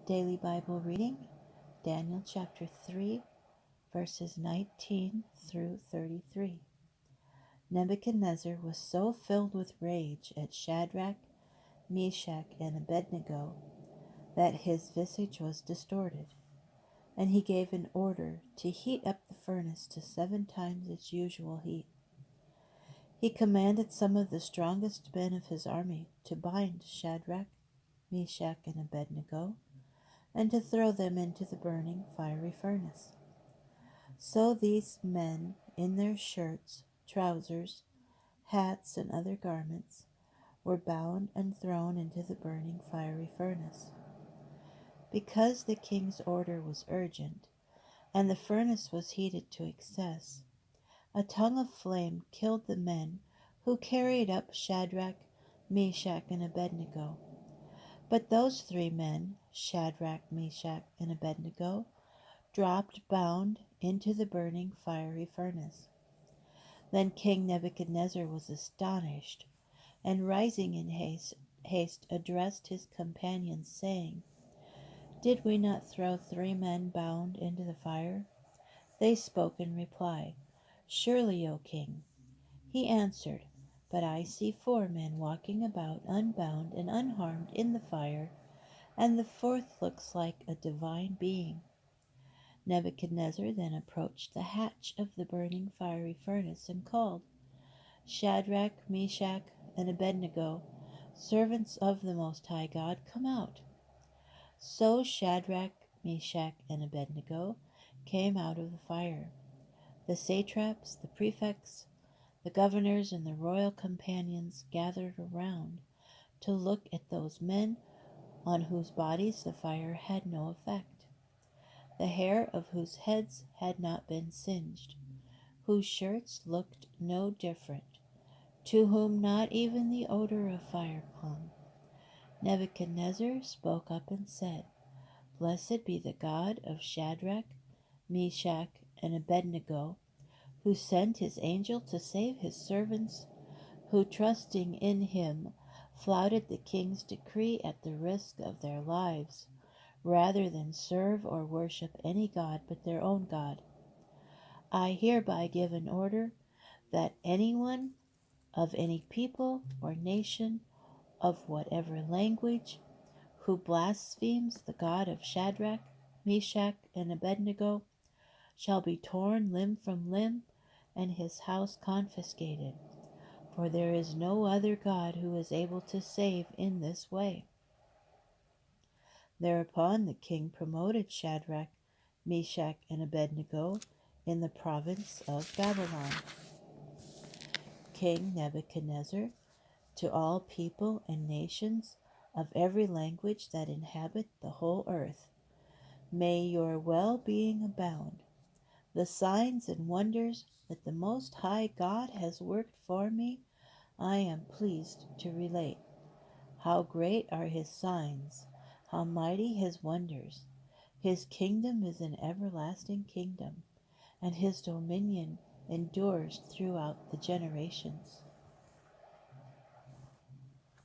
Daily Bible reading, Daniel chapter 3, verses 19 through 33. Nebuchadnezzar was so filled with rage at Shadrach, Meshach, and Abednego that his visage was distorted, and he gave an order to heat up the furnace to 7 times its usual heat. He commanded some of the strongest men of his army to bind Shadrach, Meshach, and Abednego, and to throw them into the burning fiery furnace. So these men, in their shirts, trousers, hats, and other garments, were bound and thrown into the burning fiery furnace. Because the king's order was urgent, and the furnace was heated to excess, a tongue of flame killed the men who carried up Shadrach, Meshach, and Abednego. But those 3 men, Shadrach, Meshach, and Abednego, dropped bound into the burning fiery furnace. Then King Nebuchadnezzar was astonished, and rising in haste addressed his companions, saying, "Did we not throw 3 men bound into the fire?" They spoke in reply, "Surely, O king." He answered, "But I see 4 men walking about unbound and unharmed in the fire, and the 4th looks like a divine being." Nebuchadnezzar then approached the hatch of the burning fiery furnace and called, "Shadrach, Meshach, and Abednego, servants of the Most High God, come out." So Shadrach, Meshach, and Abednego came out of the fire. The satraps, the prefects, the governors, and the royal companions gathered around to look at those men on whose bodies the fire had no effect, the hair of whose heads had not been singed, whose shirts looked no different, to whom not even the odor of fire clung. Nebuchadnezzar spoke up and said, "Blessed be the God of Shadrach, Meshach, and Abednego, who sent his angel to save his servants, who, trusting in him, flouted the king's decree at the risk of their lives, rather than serve or worship any god but their own God. I hereby give an order that anyone of any people or nation, of whatever language, who blasphemes the God of Shadrach, Meshach, and Abednego, shall be torn limb from limb, and his house confiscated, for there is no other God who is able to save in this way." Thereupon the king promoted Shadrach, Meshach, and Abednego in the province of Babylon. King Nebuchadnezzar, to all people and nations of every language that inhabit the whole earth, may your well-being abound. The signs and wonders that the Most High God has worked for me, I am pleased to relate. How great are his signs, how mighty his wonders. His kingdom is an everlasting kingdom, and his dominion endures throughout the generations.